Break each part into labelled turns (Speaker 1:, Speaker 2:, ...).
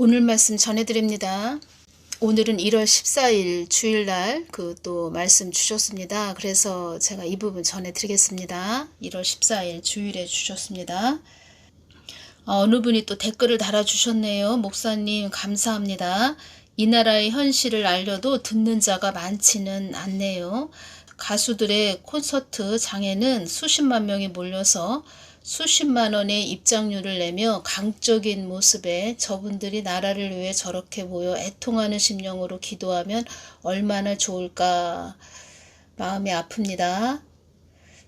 Speaker 1: 오늘 말씀 전해드립니다. 오늘은 1월 14일 주일날 또 말씀 주셨습니다. 그래서 제가 이 부분 전해드리겠습니다. 1월 14일 주일에 주셨습니다. 어느 분이 또 댓글을 달아주셨네요. 목사님 감사합니다. 이 나라의 현실을 알려도 듣는 자가 많지는 않네요. 가수들의 콘서트 장에는 수십만 명이 몰려서 수십만 원의 입장료를 내며 강적인 모습에 저분들이 나라를 위해 저렇게 모여 애통하는 심령으로 기도하면 얼마나 좋을까 마음이 아픕니다.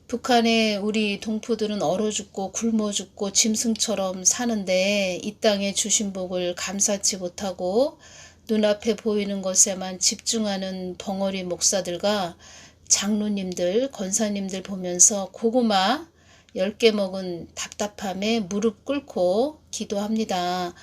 Speaker 1: 북한의 우리 동포들은 얼어 죽고 굶어 죽고 짐승처럼 사는데 이 땅에 주신 복을 감사치 못하고 눈앞에 보이는 것에만 집중하는 벙어리 목사들과 장로님들, 권사님들 보면서 고구마 10개 먹은 답답함에 무릎 꿇고 기도합니다.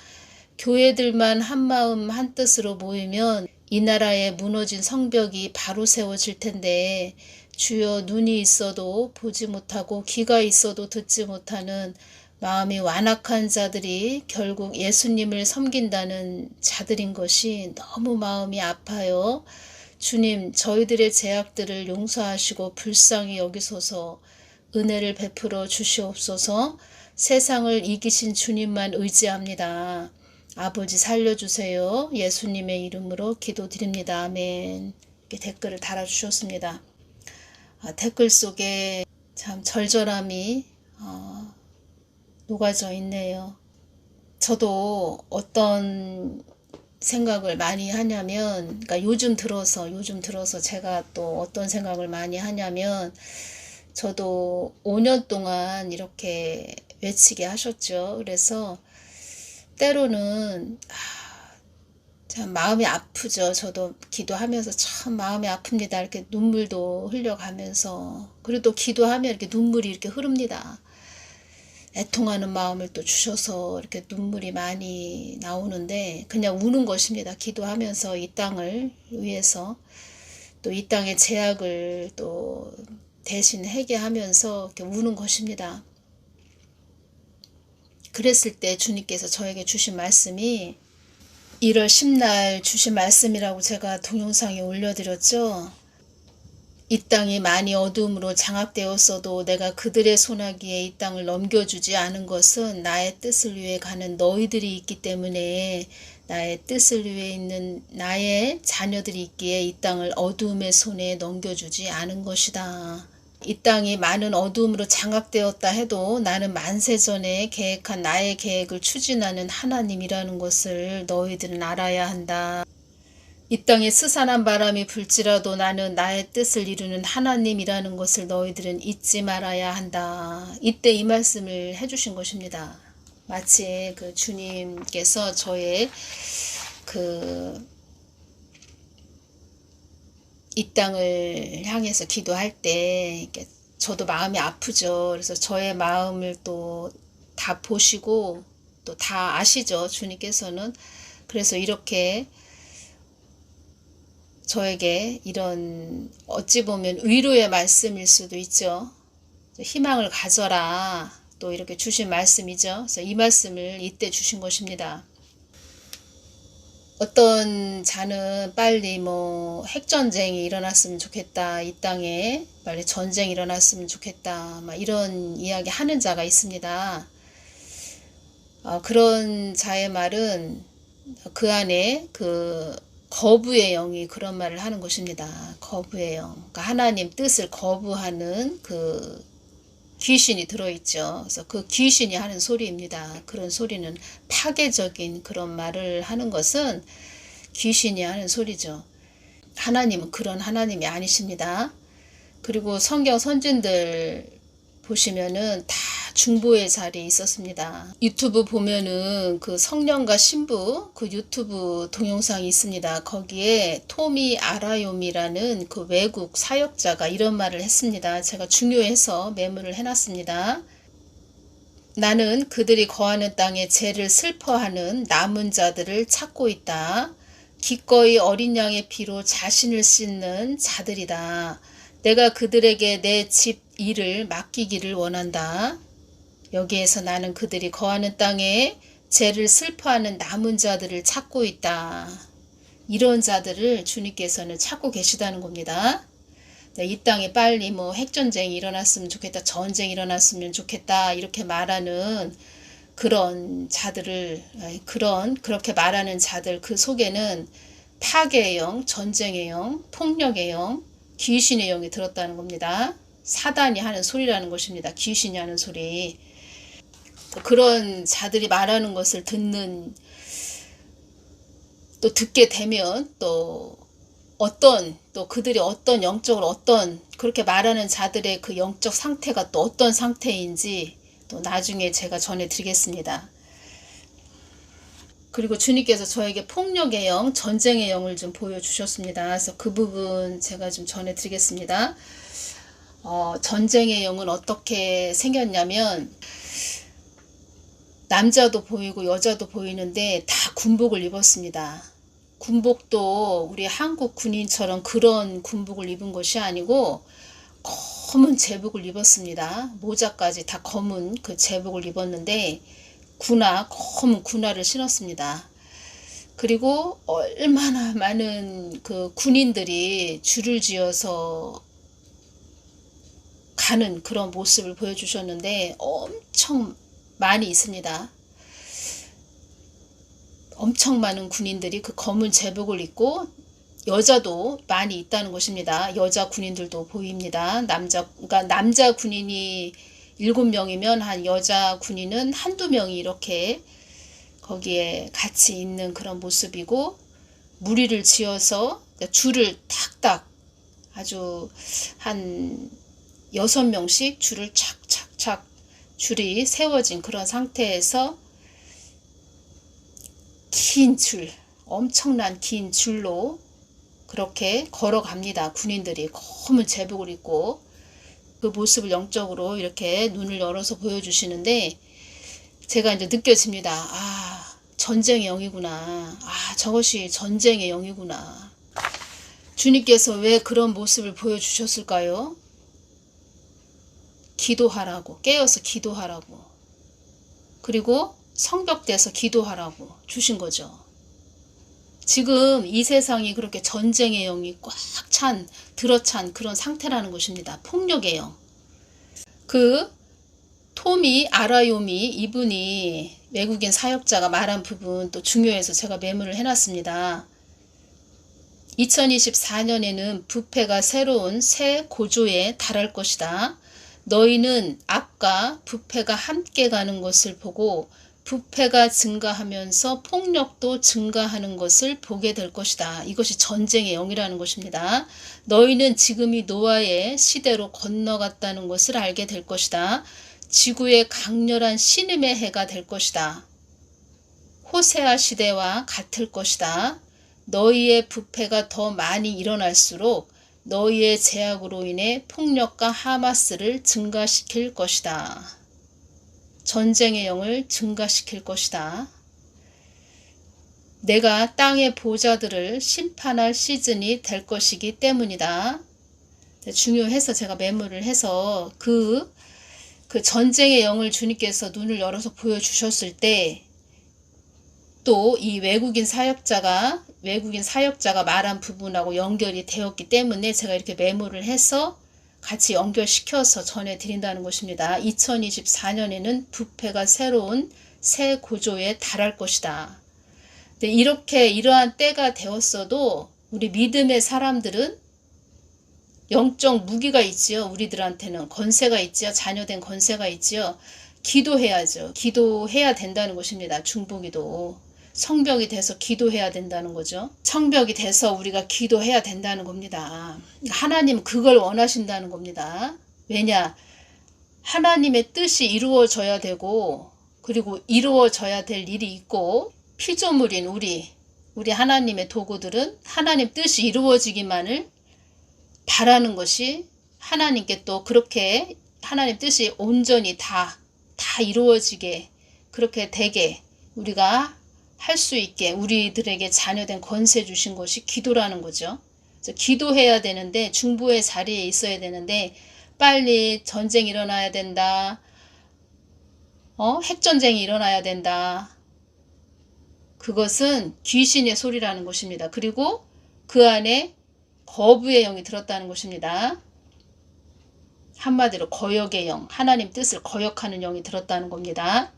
Speaker 1: 교회들만 한마음 한뜻으로 모이면 이 나라의 무너진 성벽이 바로 세워질 텐데 주여, 눈이 있어도 보지 못하고 귀가 있어도 듣지 못하는 마음이 완악한 자들이 결국 예수님을 섬긴다는 자들인 것이 너무 마음이 아파요. 주님, 저희들의 죄악들을 용서하시고 불쌍히 여기소서. 은혜를 베풀어 주시옵소서. 세상을 이기신 주님만 의지합니다. 아버지 살려주세요. 예수님의 이름으로 기도드립니다. 아멘. 이렇게 댓글을 달아주셨습니다. 댓글 속에 참 절절함이 녹아져 있네요. 저도 어떤 생각을 많이 하냐면, 그러니까 요즘 들어서 제가 또 어떤 생각을 많이 하냐면, 저도 5년 동안 이렇게 외치게 하셨죠. 그래서 때로는 참 마음이 아프죠. 저도 기도하면서 참 마음이 아픕니다. 이렇게 눈물도 흘려가면서, 그래도 기도하면 이렇게 눈물이 이렇게 흐릅니다. 애통하는 마음을 또 주셔서 이렇게 눈물이 많이 나오는데 그냥 우는 것입니다. 기도하면서 이 땅을 위해서, 또 이 땅의 죄악을 또 대신 회개하면서 이렇게 우는 것입니다. 그랬을 때 주님께서 저에게 주신 말씀이 1월 10날 주신 말씀이라고 제가 동영상에 올려드렸죠. 이 땅이 많이 어두움으로 장악되었어도 내가 그들의 손아귀에 이 땅을 넘겨주지 않은 것은 나의 뜻을 위해 가는 너희들이 있기 때문에, 나의 뜻을 위해 있는 나의 자녀들이 있기에 이 땅을 어두움의 손에 넘겨주지 않은 것이다. 이 땅이 많은 어두움으로 장악되었다 해도 나는 만세전에 계획한 나의 계획을 추진하는 하나님이라는 것을 너희들은 알아야 한다. 이 땅에 스산한 바람이 불지라도 나는 나의 뜻을 이루는 하나님이라는 것을 너희들은 잊지 말아야 한다. 이때 이 말씀을 해주신 것입니다. 마치 주님께서 저의 이 땅을 향해서 기도할 때 저도 마음이 아프죠. 그래서 저의 마음을 또 다 보시고 또 다 아시죠. 주님께서는. 그래서 이렇게 저에게 이런 어찌 보면 위로의 말씀일 수도 있죠. 희망을 가져라. 또 이렇게 주신 말씀이죠. 그래서 이 말씀을 이때 주신 것입니다. 어떤 자는 빨리 핵전쟁이 일어났으면 좋겠다. 이 땅에 빨리 전쟁이 일어났으면 좋겠다. 이런 이야기 하는 자가 있습니다. 그런 자의 말은 그 안에 거부의 영이 그런 말을 하는 것입니다. 거부의 영. 그러니까 하나님 뜻을 거부하는 귀신이 들어있죠. 그래서 그 귀신이 하는 소리입니다. 그런 소리는 파괴적인 그런 말을 하는 것은 귀신이 하는 소리죠. 하나님은 그런 하나님이 아니십니다. 그리고 성경 선진들 보시면은 다 중보의 자리에 있었습니다. 유튜브 보면은 성령과 신부 유튜브 동영상이 있습니다. 거기에 토미 아라요미라는 외국 사역자가 이런 말을 했습니다. 제가 중요해서 메모를 해놨습니다. 나는 그들이 거하는 땅에 죄를 슬퍼하는 남은 자들을 찾고 있다. 기꺼이 어린 양의 피로 자신을 씻는 자들이다. 내가 그들에게 내 집 일을 맡기기를 원한다. 여기에서 나는 그들이 거하는 땅에 죄를 슬퍼하는 남은 자들을 찾고 있다. 이런 자들을 주님께서는 찾고 계시다는 겁니다. 이 땅에 빨리 뭐 핵전쟁이 일어났으면 좋겠다, 전쟁이 일어났으면 좋겠다, 이렇게 말하는 그런 자들을, 그렇게 말하는 자들 그 속에는 파괴의 영, 전쟁의 영, 폭력의 영, 귀신의 영이 들었다는 겁니다. 사단이 하는 소리라는 것입니다. 귀신이 하는 소리. 그런 자들이 말하는 것을 또 듣게 되면 또 그들이 어떤 영적으로 어떤 그렇게 말하는 자들의 그 영적 상태가 또 어떤 상태인지 또 나중에 제가 전해드리겠습니다. 그리고 주님께서 저에게 폭력의 영, 전쟁의 영을 좀 보여주셨습니다. 그래서 그 부분 제가 좀 전해드리겠습니다. 전쟁의 영은 어떻게 생겼냐면 남자도 보이고 여자도 보이는데 다 군복을 입었습니다. 군복도 우리 한국 군인처럼 그런 군복을 입은 것이 아니고 검은 제복을 입었습니다. 모자까지 다 검은 그 제복을 입었는데 검은 군화를 신었습니다. 그리고 얼마나 많은 그 군인들이 줄을 지어서 가는 그런 모습을 보여주셨는데 엄청 많이 있습니다. 엄청 많은 군인들이 그 검은 제복을 입고 여자도 많이 있다는 것입니다. 여자 군인들도 보입니다. 그러니까 남자 군인이 7명이면 한 여자 군인은 한두 명이 이렇게 거기에 같이 있는 그런 모습이고, 무리를 지어서 줄을 탁탁 아주 한 6명씩 줄을 착착착 줄이 세워진 그런 상태에서 긴 줄, 엄청난 긴 줄로 그렇게 걸어갑니다. 군인들이 검은 제복을 입고 그 모습을 영적으로 이렇게 눈을 열어서 보여주시는데 제가 이제 느껴집니다. 아, 전쟁의 영이구나. 아, 저것이 전쟁의 영이구나. 주님께서 왜 그런 모습을 보여주셨을까요? 기도하라고, 깨어서 기도하라고, 그리고 성벽대에서 기도하라고 주신 거죠. 지금 이 세상이 그렇게 전쟁의 영이 꽉 들어찬 그런 상태라는 것입니다. 폭력의 영. 그 토미 아라요미 이분이 외국인 사역자가 말한 부분 또 중요해서 제가 메모를 해놨습니다. 2024년에는 부패가 새로운 새 고조에 달할 것이다. 너희는 악과 부패가 함께 가는 것을 보고 부패가 증가하면서 폭력도 증가하는 것을 보게 될 것이다. 이것이 전쟁의 영이라는 것입니다. 너희는 지금이 노아의 시대로 건너갔다는 것을 알게 될 것이다. 지구의 강렬한 신음의 해가 될 것이다. 호세아 시대와 같을 것이다. 너희의 부패가 더 많이 일어날수록 너희의 죄악으로 인해 폭력과 하마스를 증가시킬 것이다. 전쟁의 영을 증가시킬 것이다. 내가 땅의 보좌들을 심판할 시즌이 될 것이기 때문이다. 중요해서 제가 메모를 해서 그 전쟁의 영을 주님께서 눈을 열어서 보여주셨을 때 또 이 외국인 사역자가 말한 부분하고 연결이 되었기 때문에 제가 이렇게 메모를 해서 같이 연결시켜서 전해드린다는 것입니다. 2024년에는 부패가 새로운 새 고조에 달할 것이다. 근데 이러한 때가 되었어도 우리 믿음의 사람들은 영적 무기가 있지요. 우리들한테는 권세가 있지요. 자녀된 권세가 있지요. 기도해야죠. 기도해야 된다는 것입니다. 중보기도. 성벽이 돼서 기도해야 된다는 거죠. 성벽이 돼서 우리가 기도해야 된다는 겁니다. 하나님은 그걸 원하신다는 겁니다. 왜냐? 하나님의 뜻이 이루어져야 되고, 그리고 이루어져야 될 일이 있고, 피조물인 우리 하나님의 도구들은 하나님 뜻이 이루어지기만을 바라는 것이, 하나님께 또 그렇게 하나님 뜻이 온전히 다 이루어지게, 그렇게 되게 우리가 할 수 있게 우리들에게 자녀된 권세 주신 것이 기도라는 거죠. 그래서 기도해야 되는데, 중보의 자리에 있어야 되는데, 빨리 전쟁이 일어나야 된다. 핵전쟁이 일어나야 된다. 그것은 귀신의 소리라는 것입니다. 그리고 그 안에 거부의 영이 들었다는 것입니다. 한마디로 거역의 영, 하나님 뜻을 거역하는 영이 들었다는 겁니다.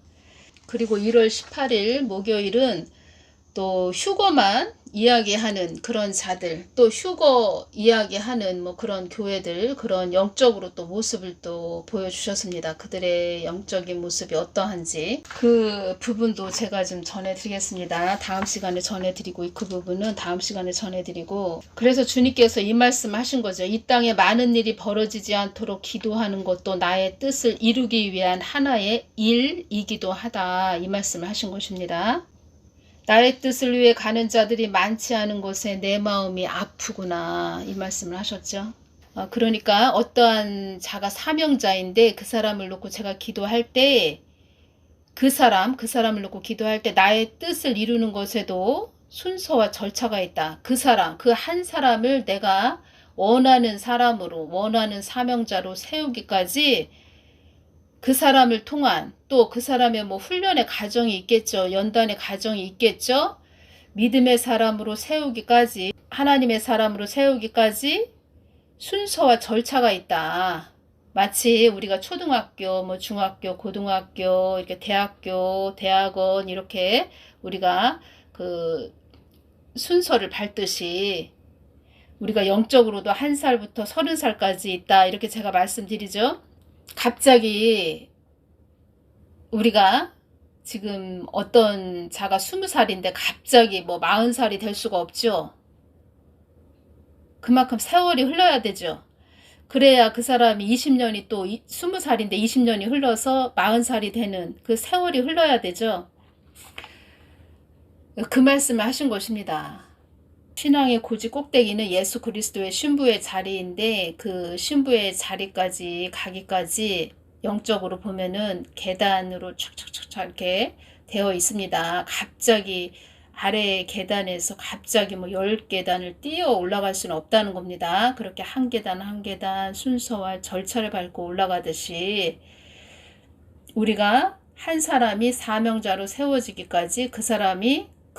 Speaker 1: 그리고 1월 18일 목요일은 또 휴거만 이야기하는 그런 자들, 또 휴거 이야기하는 뭐 그런 교회들, 그런 영적으로 또 모습을 또 보여주셨습니다. 그들의 영적인 모습이 어떠한지 그 부분도 제가 좀 전해드리겠습니다. 다음 시간에 전해드리고, 그 부분은 다음 시간에 전해드리고, 그래서 주님께서 이 말씀 하신 거죠. 이 땅에 많은 일이 벌어지지 않도록 기도하는 것도 나의 뜻을 이루기 위한 하나의 일이기도 하다, 이 말씀을 하신 것입니다. 나의 뜻을 위해 가는 자들이 많지 않은 곳에 내 마음이 아프구나, 이 말씀을 하셨죠. 그러니까 어떠한 자가 사명자인데 그 사람을 놓고 제가 기도할 때 그 사람을 놓고 기도할 때 나의 뜻을 이루는 것에도 순서와 절차가 있다. 그 한 사람을 내가 원하는 사람으로, 원하는 사명자로 세우기까지 그 사람을 통한, 또 그 사람의 뭐 훈련의 과정이 있겠죠. 연단의 과정이 있겠죠. 믿음의 사람으로 세우기까지, 하나님의 사람으로 세우기까지 순서와 절차가 있다. 마치 우리가 초등학교, 뭐 중학교, 고등학교, 이렇게 대학교, 대학원 이렇게 우리가 그 순서를 밟듯이 우리가 영적으로도 1살부터 30살까지 있다, 이렇게 제가 말씀드리죠. 갑자기 우리가 지금 어떤 자가 20살인데 갑자기 뭐 40살이 될 수가 없죠. 그만큼 세월이 흘러야 되죠. 그래야 그 사람이 20년이 또 20살인데 20년이 흘러서 40살이 되는 그 세월이 흘러야 되죠. 그 말씀을 하신 것입니다. 신앙의 고지 꼭대기는 예수 그리스도의 신부의 자리인데 그 신부의 자리까지 가기까지 영적으로 보면은 계단으로 촥촥촥 이렇게 되어 있습니다. 갑자기 아래 계단에서 갑자기 뭐 10계단을 뛰어 올라갈 수는 없다는 겁니다. 그렇게 한 계단 한 계단 순서와 절차를 밟고 올라가듯이 우리가 한 사람이 사명자로 세워지기까지 그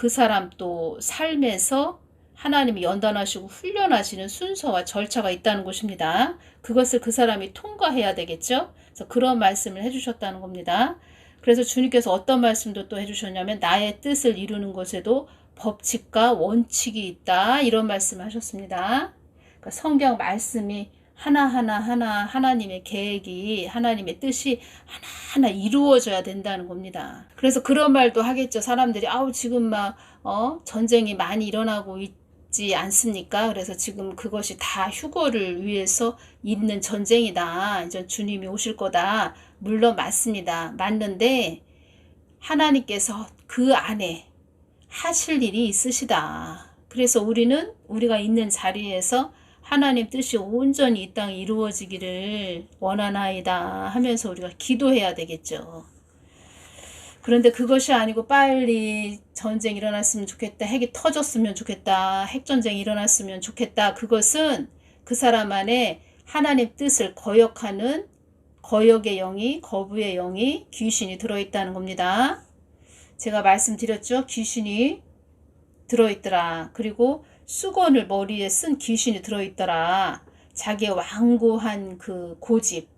Speaker 1: 사람 또 삶에서 하나님이 연단하시고 훈련하시는 순서와 절차가 있다는 것입니다. 그것을 그 사람이 통과해야 되겠죠. 그래서 그런 말씀을 해주셨다는 겁니다. 그래서 주님께서 어떤 말씀도 또 해주셨냐면 나의 뜻을 이루는 것에도 법칙과 원칙이 있다, 이런 말씀을 하셨습니다. 그러니까 성경 말씀이 하나하나 하나님의 계획이, 하나님의 뜻이 하나하나 이루어져야 된다는 겁니다. 그래서 그런 말도 하겠죠. 사람들이 지금 막 전쟁이 많이 일어나고 있지 않습니까? 그래서 지금 그것이 다 휴거를 위해서 있는 전쟁이다. 이제 주님이 오실 거다. 물론 맞습니다. 맞는데 하나님께서 그 안에 하실 일이 있으시다. 그래서 우리가 있는 자리에서 하나님 뜻이 온전히 이 땅에 이루어지기를 원하나이다 하면서 우리가 기도해야 되겠죠. 그런데 그것이 아니고 빨리 전쟁이 일어났으면 좋겠다, 핵이 터졌으면 좋겠다, 핵전쟁이 일어났으면 좋겠다, 그것은 그 사람 안에 하나님 뜻을 거역하는 거역의 영이, 거부의 영이, 귀신이 들어있다는 겁니다. 제가 말씀드렸죠. 귀신이 들어있더라. 그리고 수건을 머리에 쓴 귀신이 들어있더라. 자기의 완고한 그 고집,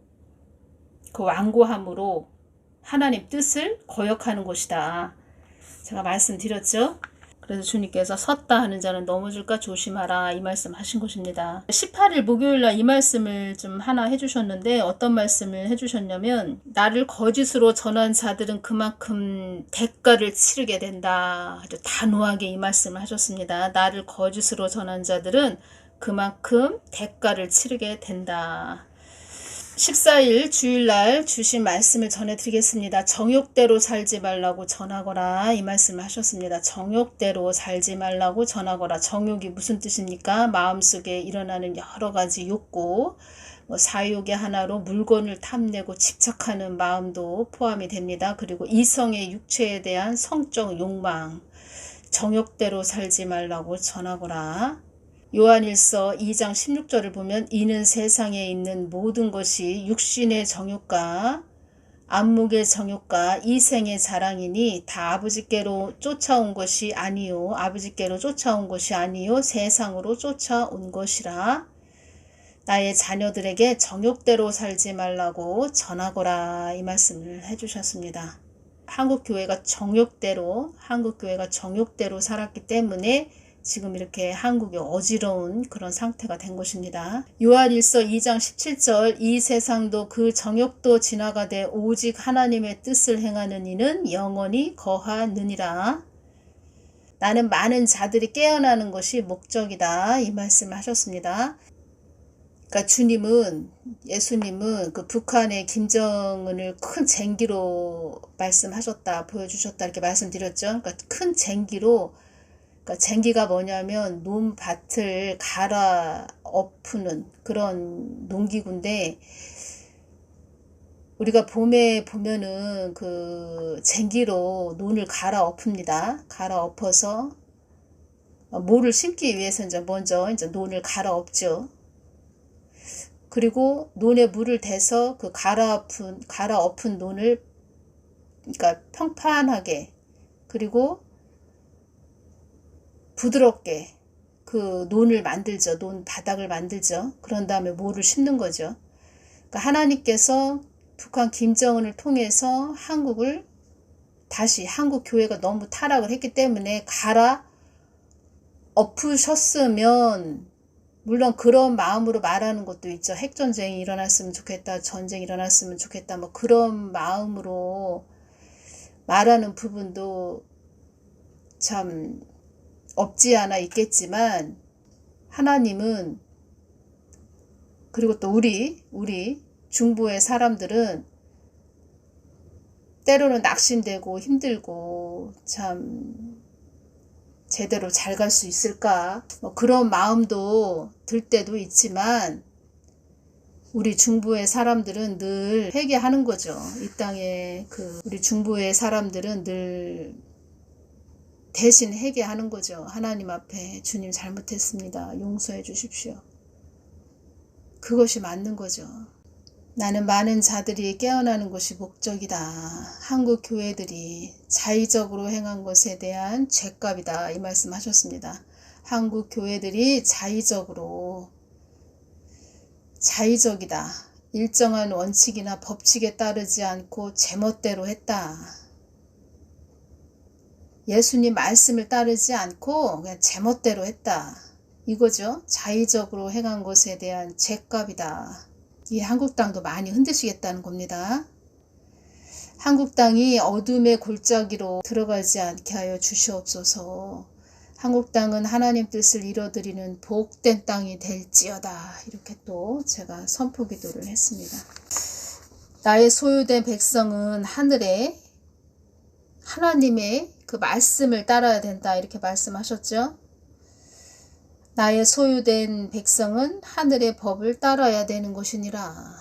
Speaker 1: 그 완고함으로 하나님 뜻을 거역하는 것이다. 제가 말씀드렸죠. 그래서 주님께서 섰다 하는 자는 넘어질까 조심하라, 이 말씀 하신 것입니다. 18일 목요일날 이 말씀을 좀 하나 해주셨는데 어떤 말씀을 해주셨냐면 나를 거짓으로 전한 자들은 그만큼 대가를 치르게 된다. 아주 단호하게 이 말씀을 하셨습니다. 나를 거짓으로 전한 자들은 그만큼 대가를 치르게 된다. 14일 주일날 주신 말씀을 전해드리겠습니다. 정욕대로 살지 말라고 전하거라, 이 말씀을 하셨습니다. 정욕대로 살지 말라고 전하거라. 정욕이 무슨 뜻입니까? 마음속에 일어나는 여러 가지 욕구, 사욕의 하나로 물건을 탐내고 집착하는 마음도 포함이 됩니다. 그리고 이성의 육체에 대한 성적 욕망, 정욕대로 살지 말라고 전하거라. 요한일서 2장 16절을 보면 이는 세상에 있는 모든 것이 육신의 정욕과 안목의 정욕과 이생의 자랑이니 다 아버지께로 쫓아온 것이 아니요 아버지께로 쫓아온 것이 아니요 세상으로 쫓아온 것이라. 나의 자녀들에게 정욕대로 살지 말라고 전하거라. 이 말씀을 해주셨습니다. 한국교회가 정욕대로 살았기 때문에 지금 이렇게 한국이 어지러운 그런 상태가 된 것입니다. 요한일서 2장 17절 이 세상도 그 정욕도 지나가되 오직 하나님의 뜻을 행하는 이는 영원히 거하느니라. 나는 많은 자들이 깨어나는 것이 목적이다. 이 말씀을 하셨습니다. 그러니까 예수님은 그 북한의 김정은을 큰 쟁기로 말씀하셨다, 보여주셨다 이렇게 말씀드렸죠. 그러니까 큰 쟁기로, 그러니까 쟁기가 뭐냐면 논밭을 갈아 엎는 그런 농기구인데, 우리가 봄에 보면은 그 쟁기로 논을 갈아 엎습니다. 갈아 엎어서 모를 심기 위해서 먼저 논을 갈아 엎죠. 그리고 논에 물을 대서 그 갈아 엎은 논을, 그러니까 평판하게 그리고 부드럽게 그 논을 만들죠. 논 바닥을 만들죠. 그런 다음에 모를 심는 거죠. 그러니까 하나님께서 북한 김정은을 통해서 한국 교회가 너무 타락을 했기 때문에 갈아 엎으셨으면, 물론 그런 마음으로 말하는 것도 있죠. 핵전쟁이 일어났으면 좋겠다, 전쟁이 일어났으면 좋겠다, 뭐 그런 마음으로 말하는 부분도 참 없지 않아 있겠지만, 하나님은, 그리고 또 우리 중부의 사람들은 때로는 낙심되고 힘들고 참 제대로 잘 갈 수 있을까, 뭐 그런 마음도 들 때도 있지만, 우리 중부의 사람들은 늘 회개하는 거죠. 이 땅에 우리 중부의 사람들은 늘 대신 회개하는 거죠. 하나님 앞에 주님 잘못했습니다, 용서해 주십시오. 그것이 맞는 거죠. 나는 많은 자들이 깨어나는 것이 목적이다. 한국 교회들이 자의적으로 행한 것에 대한 죄값이다. 이 말씀 하셨습니다. 한국 교회들이 자의적이다. 일정한 원칙이나 법칙에 따르지 않고 제멋대로 했다. 예수님 말씀을 따르지 않고 그냥 제멋대로 했다. 이거죠. 자의적으로 행한 것에 대한 죄값이다. 이 한국 땅도 많이 흔드시겠다는 겁니다. 한국 땅이 어둠의 골짜기로 들어가지 않게 하여 주시옵소서. 한국 땅은 하나님 뜻을 이뤄드리는 복된 땅이 될지어다. 이렇게 또 제가 선포 기도를 했습니다. 나의 소유된 백성은 하늘에 하나님의 그 말씀을 따라야 된다. 이렇게 말씀하셨죠. 나의 소유된 백성은 하늘의 법을 따라야 되는 것이니라.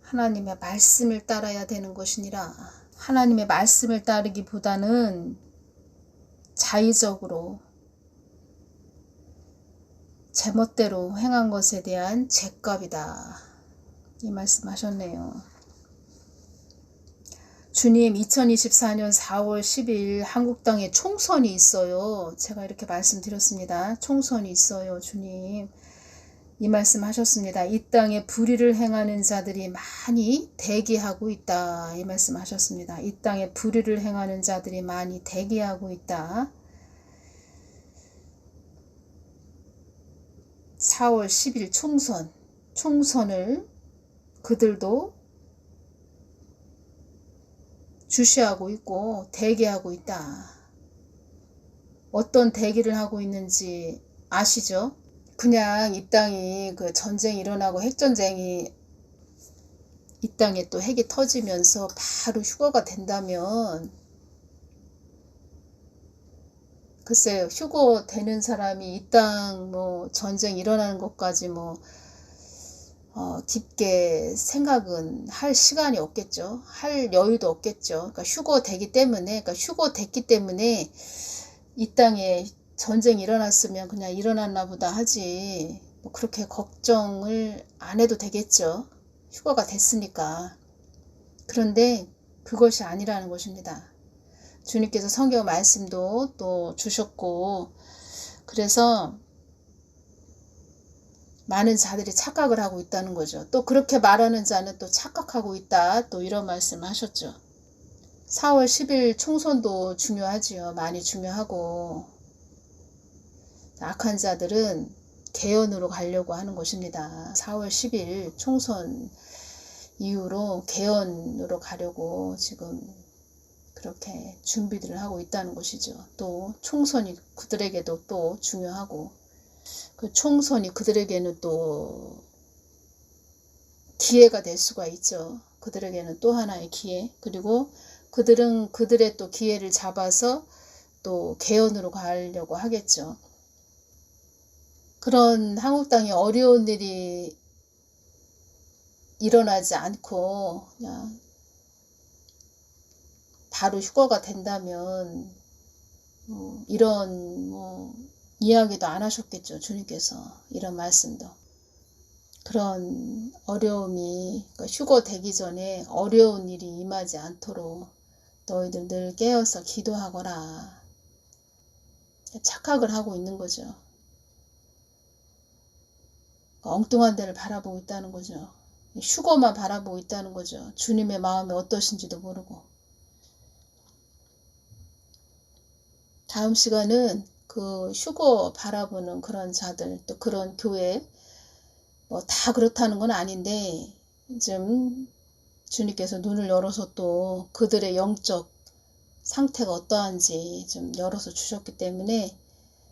Speaker 1: 하나님의 말씀을 따라야 되는 것이니라. 하나님의 말씀을 따르기보다는 자의적으로 제멋대로 행한 것에 대한 죄값이다. 이 말씀하셨네요. 주님, 2024년 4월 12일 한국 땅에 총선이 있어요. 제가 이렇게 말씀드렸습니다. 총선이 있어요. 주님, 이 말씀 하셨습니다. 이 땅에 불의를 행하는 자들이 많이 대기하고 있다. 이 말씀 하셨습니다. 이 땅에 불의를 행하는 자들이 많이 대기하고 있다. 4월 10일 총선을 그들도 주시하고 있고 대기하고 있다. 어떤 대기를 하고 있는지 아시죠? 그냥 이 땅이 그 전쟁이 일어나고 핵전쟁이 이 땅에 또 핵이 터지면서 바로 휴거가 된다면, 글쎄요, 휴거 되는 사람이 이 땅 뭐 전쟁 일어나는 것까지 깊게 생각은 할 시간이 없겠죠. 할 여유도 없겠죠. 그러니까 휴거됐기 때문에 이 땅에 전쟁이 일어났으면 그냥 일어났나 보다 하지, 뭐 그렇게 걱정을 안 해도 되겠죠. 휴거가 됐으니까. 그런데 그것이 아니라는 것입니다. 주님께서 성경 말씀도 또 주셨고, 그래서 많은 자들이 착각을 하고 있다는 거죠. 또 그렇게 말하는 자는 또 착각하고 있다, 또 이런 말씀 하셨죠. 4월 10일 총선도 중요하지요. 많이 중요하고, 악한 자들은 개헌으로 가려고 하는 것입니다. 4월 10일 총선 이후로 개헌으로 가려고 지금 그렇게 준비들을 하고 있다는 것이죠. 또 총선이 그들에게도 또 중요하고, 그 총선이 그들에게는 또 기회가 될 수가 있죠. 그들에게는 또 하나의 기회. 그리고 그들은 그들의 또 기회를 잡아서 또 개헌으로 가려고 하겠죠. 그런 한국당이 어려운 일이 일어나지 않고 그냥 바로 휴거가 된다면 이런 이야기도 안 하셨겠죠. 주님께서 이런 말씀도. 그런 어려움이, 그러니까 휴거되기 전에 어려운 일이 임하지 않도록 너희들 늘 깨어서 기도하거라. 착각을 하고 있는 거죠. 엉뚱한 데를 바라보고 있다는 거죠. 휴거만 바라보고 있다는 거죠. 주님의 마음이 어떠신지도 모르고. 다음 시간은 그 휴거 바라보는 그런 자들, 또 그런 교회, 다 그렇다는 건 아닌데, 좀 주님께서 눈을 열어서 또 그들의 영적 상태가 어떠한지 좀 열어서 주셨기 때문에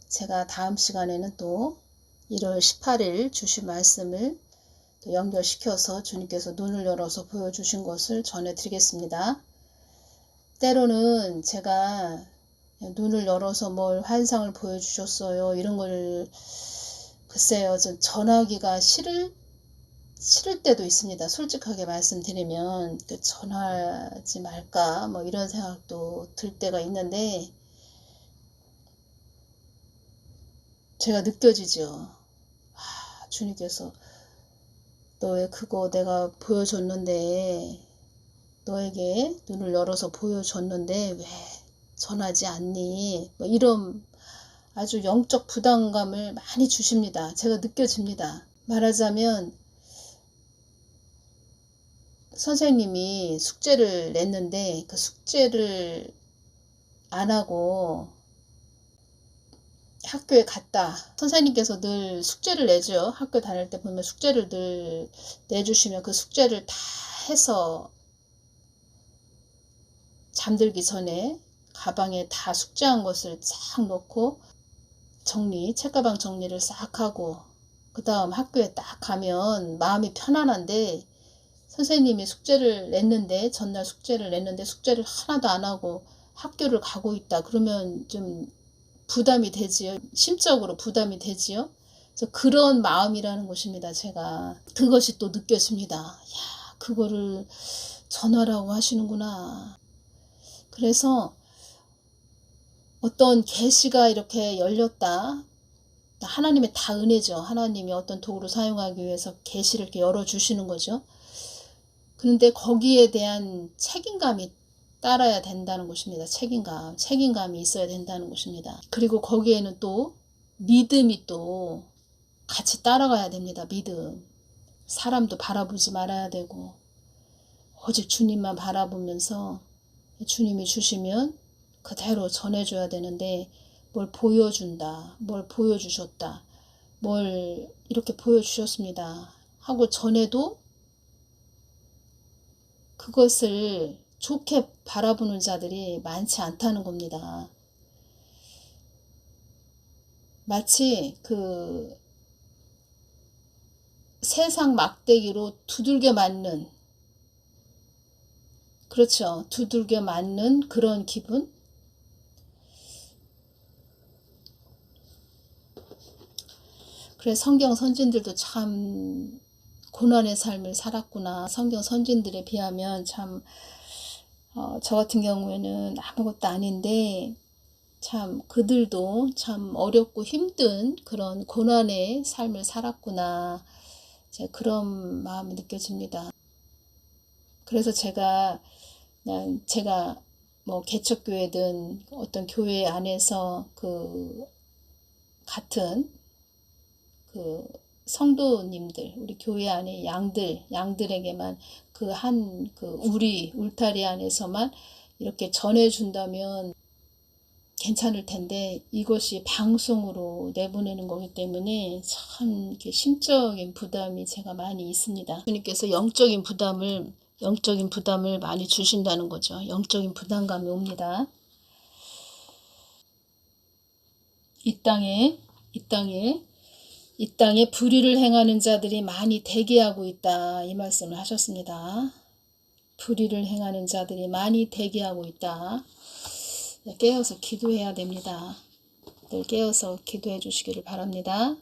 Speaker 1: 제가 다음 시간에는 또 1월 18일 주신 말씀을 또 연결시켜서 주님께서 눈을 열어서 보여주신 것을 전해드리겠습니다. 때로는 제가 눈을 열어서 뭘 환상을 보여주셨어요, 이런 걸 글쎄요, 좀 전하기가 싫을 때도 있습니다. 솔직하게 말씀드리면 전하지 말까 이런 생각도 들 때가 있는데, 제가 느껴지죠. 주님께서 너의 그거 내가 보여줬는데, 너에게 눈을 열어서 보여줬는데 왜 전하지 않니? 이런 아주 영적 부담감을 많이 주십니다. 제가 느껴집니다. 말하자면 선생님이 숙제를 냈는데 그 숙제를 안 하고 학교에 갔다. 선생님께서 늘 숙제를 내죠. 학교 다닐 때 보면 숙제를 늘 내주시면 그 숙제를 다 해서 잠들기 전에 가방에 다 숙제한 것을 싹 넣고 책가방 정리를 싹 하고 그 다음 학교에 딱 가면 마음이 편안한데, 선생님이 전날 숙제를 냈는데 숙제를 하나도 안 하고 학교를 가고 있다. 그러면 좀 부담이 되지요. 심적으로 부담이 되지요. 그래서 그런 마음이라는 것입니다. 제가 그것이 또 느껴집니다. 야, 그거를 전하라고 하시는구나. 그래서 어떤 계시가 이렇게 열렸다. 하나님의 다 은혜죠. 하나님이 어떤 도구로 사용하기 위해서 계시를 이렇게 열어주시는 거죠. 그런데 거기에 대한 책임감이 따라야 된다는 것입니다. 책임감이 있어야 된다는 것입니다. 그리고 거기에는 또 믿음이 또 같이 따라가야 됩니다. 믿음. 사람도 바라보지 말아야 되고 오직 주님만 바라보면서 주님이 주시면 그대로 전해줘야 되는데, 뭘 보여준다, 뭘 보여주셨다, 뭘 이렇게 보여주셨습니다 하고 전해도 그것을 좋게 바라보는 자들이 많지 않다는 겁니다. 마치 그 세상 막대기로 두들겨 맞는, 그렇죠, 두들겨 맞는 그런 기분. 그래서 성경 선진들도 참 고난의 삶을 살았구나. 성경 선진들에 비하면 참 저 같은 경우에는 아무것도 아닌데 참 그들도 참 어렵고 힘든 그런 고난의 삶을 살았구나. 그런 마음이 느껴집니다. 그래서 제가 뭐 개척교회든 어떤 교회 안에서 그 같은 그 성도님들, 우리 교회 안에 양들에게만 그 울타리 안에서만 이렇게 전해준다면 괜찮을 텐데, 이것이 방송으로 내보내는 거기 때문에 참 이렇게 심적인 부담이 제가 많이 있습니다. 주님께서 영적인 부담을 많이 주신다는 거죠. 영적인 부담감이 옵니다. 이 땅에 불의를 행하는 자들이 많이 대기하고 있다. 이 말씀을 하셨습니다. 불의를 행하는 자들이 많이 대기하고 있다. 깨어서 기도해야 됩니다. 늘 깨어서 기도해 주시기를 바랍니다.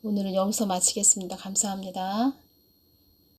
Speaker 1: 오늘은 여기서 마치겠습니다. 감사합니다.